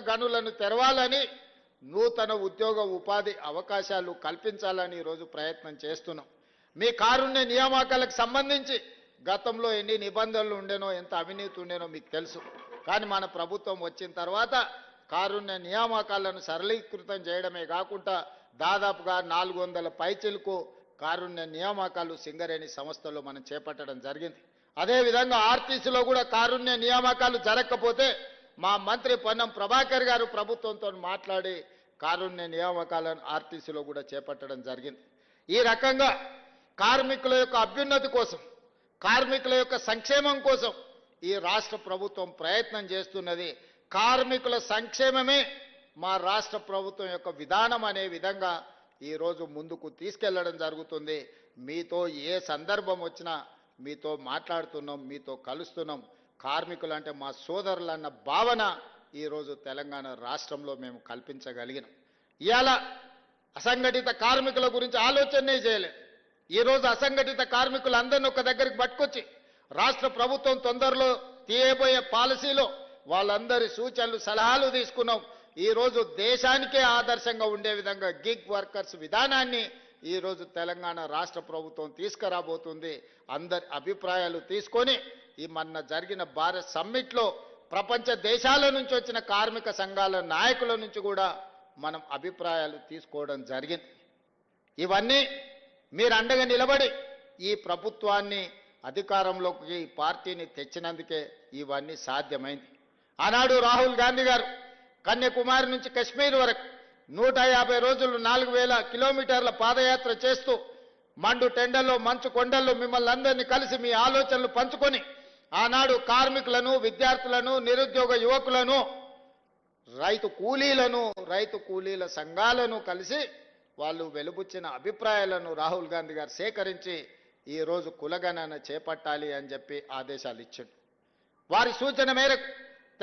గనులను తెరవాలని, నూతన ఉద్యోగ ఉపాధి అవకాశాలు కల్పించాలని ఈరోజు ప్రయత్నం చేస్తున్నాం. మీ కారుణ్య నియామకాలకు సంబంధించి గతంలో ఎన్ని నిబంధనలు ఉండేనో, ఎంత అవినీతి ఉండేనో మీకు తెలుసు. కానీ మన ప్రభుత్వం వచ్చిన తర్వాత కారుణ్య నియామకాలను సరళీకృతం చేయడమే కాకుండా దాదాపుగా 400 పైచిలకు కారుణ్య నియామకాలు సింగరేణి సంస్థలో మనం చేపట్టడం జరిగింది. అదేవిధంగా ఆర్టీసీలో కూడా కారుణ్య నియామకాలు జరగకపోతే మా మంత్రి పొన్నం ప్రభాకర్ గారు ప్రభుత్వంతో మాట్లాడి కారుణ్య నియామకాలను ఆర్టీసీలో కూడా చేపట్టడం జరిగింది. ఈ రకంగా కార్మికుల యొక్క అభ్యున్నతి కోసం, కార్మికుల యొక్క సంక్షేమం కోసం ఈ రాష్ట్ర ప్రభుత్వం ప్రయత్నం చేస్తున్నది. కార్మికుల సంక్షేమమే మా రాష్ట్ర ప్రభుత్వం యొక్క విధానం అనే విధంగా ఈరోజు ముందుకు తీసుకెళ్లడం జరుగుతుంది. మీతో ఏ సందర్భం వచ్చినా మీతో మాట్లాడుతున్నాం, మీతో కలుస్తున్నాం. కార్మికులు అంటే మా సోదరులన్న భావన ఈరోజు తెలంగాణ రాష్ట్రంలో మేము కల్పించగలిగినాం. ఇవాళ అసంఘటిత కార్మికుల గురించి ఆలోచనే చేయలేదు. ఈరోజు అసంఘటిత కార్మికులందరినీ ఒక దగ్గరికి పట్టుకొచ్చి రాష్ట్ర ప్రభుత్వం తొందరలో తీయబోయే పాలసీలో వాళ్ళందరి సూచనలు సలహాలు తీసుకున్నాం. ఈరోజు దేశానికే ఆదర్శంగా ఉండే విధంగా గిగ్ వర్కర్స్ విధానాన్ని ఈరోజు తెలంగాణ రాష్ట్ర ప్రభుత్వం తీసుకురాబోతుంది. అందరి అభిప్రాయాలు తీసుకొని ఈ మొన్న జరిగిన భారత్ సమ్మిట్లో ప్రపంచ దేశాల నుంచి వచ్చిన కార్మిక సంఘాల నాయకుల నుంచి కూడా మనం అభిప్రాయాలు తీసుకోవడం జరిగింది. ఇవన్నీ మీరు అండగా నిలబడి ఈ ప్రభుత్వాన్ని అధికారంలోకి ఈ పార్టీని తెచ్చినందుకే ఇవన్నీ సాధ్యమైంది. ఆనాడు రాహుల్ గాంధీ గారు కన్యాకుమారి నుంచి కశ్మీర్ వరకు 150 రోజులు 4000 కిలోమీటర్ల పాదయాత్ర చేస్తూ మండు టెండల్లో మంచు కొండల్లో మిమ్మల్ని అందరినీ కలిసి మీ ఆలోచనలు పంచుకొని ఆనాడు కార్మికులను, విద్యార్థులను, నిరుద్యోగ యువకులను, రైతు కూలీల సంఘాలను కలిసి వాళ్ళు వెలుబుచ్చిన అభిప్రాయాలను రాహుల్ గాంధీ గారు సేకరించి ఈరోజు కులగణన చేపట్టాలి అని చెప్పి ఆదేశాలు ఇచ్చాడు. వారి సూచన మేరకు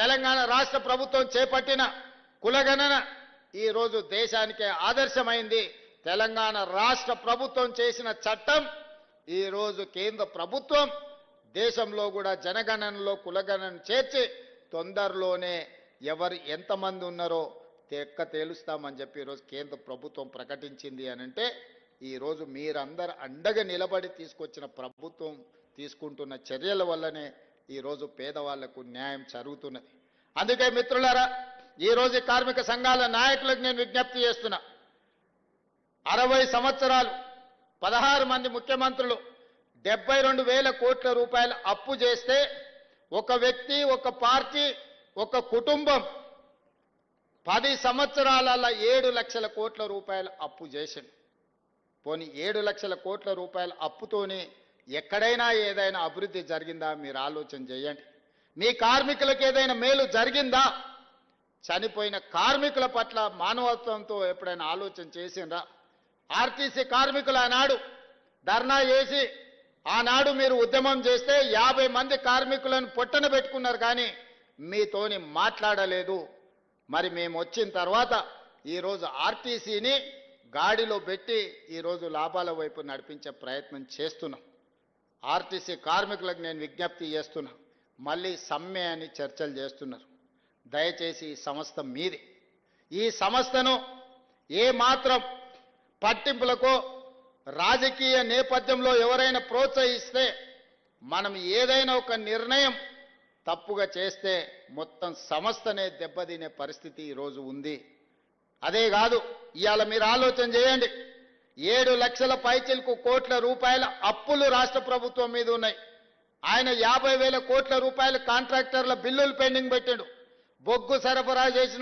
తెలంగాణ రాష్ట్ర ప్రభుత్వం చేపట్టిన కులగణన ఈరోజు దేశానికే ఆదర్శమైంది. తెలంగాణ రాష్ట్ర ప్రభుత్వం చేసిన చట్టం ఈరోజు కేంద్ర ప్రభుత్వం దేశంలో కూడా జనగణనలో కులగణన చేర్చి తొందరలోనే ఎవరు ఎంతమంది ఉన్నారో తేలుస్తామని చెప్పి ఈరోజు కేంద్ర ప్రభుత్వం ప్రకటించింది. అనంటే ఈరోజు మీరందరూ అండగా నిలబడి తీసుకొచ్చిన ప్రభుత్వం తీసుకుంటున్న చర్యల వల్లనే ఈరోజు పేదవాళ్లకు న్యాయం జరుగుతున్నది. అందుకే మిత్రులారా, ఈరోజు కార్మిక సంఘాల నాయకులకు నేను విజ్ఞప్తి చేస్తున్నా. 60 సంవత్సరాలు 16 మంది ముఖ్యమంత్రులు 72,000 కోట్ల రూపాయలు అప్పు చేస్తే ఒక వ్యక్తి, ఒక పార్టీ, ఒక కుటుంబం 10 సంవత్సరాలలో 7 లక్షల కోట్ల రూపాయలు అప్పు చేసింది. పోనీ 7 లక్షల కోట్ల రూపాయల అప్పుతోనే ఎక్కడైనా ఏదైనా అభివృద్ధి జరిగిందా మీరు ఆలోచన చేయండి. మీ కార్మికులకు ఏదైనా మేలు జరిగిందా? చనిపోయిన కార్మికుల పట్ల మానవత్వంతో ఎప్పుడైనా ఆలోచన చేసిండ్రా? ఆర్టీసీ కార్మికులు ఆనాడు ధర్నా చేసి ఆనాడు మీరు ఉద్యమం చేస్తే 50 మంది కార్మికులను పొట్టన పెట్టుకున్నారు, కానీ మీతోని మాట్లాడలేదు. మరి మేము వచ్చిన తర్వాత ఈరోజు ఆర్టీసీని గాడిలో పెట్టి ఈరోజు లాభాల వైపు నడిపించే ప్రయత్నం చేస్తున్నాం. ఆర్టీసీ కార్మికులకు నేను విజ్ఞప్తి చేస్తున్నా, మళ్ళీ సమ్మె అని చర్చలు చేస్తున్నారు. దయచేసి ఈ సంస్థ మీది. ఈ సంస్థను ఏ మాత్రం పట్టింపులకో రాజకీయ నేపథ్యంలో ఎవరైనా ప్రోత్సహిస్తే, మనం ఏదైనా ఒక నిర్ణయం తప్పుగా చేస్తే మొత్తం సంస్థనే దెబ్బతినే పరిస్థితి ఈరోజు ఉంది. అదే కాదు, ఇవాళ మీరు ఆలోచన చేయండి, 7 లక్షల పైచిలకు కోట్ల రూపాయల అప్పులు రాష్ట్ర ప్రభుత్వం మీద ఉన్నాయి. ఆయన 50,000 కోట్ల రూపాయల కాంట్రాక్టర్ల బిల్లులు పెండింగ్ పెట్టాడు. బొగ్గు సరఫరా చేసిన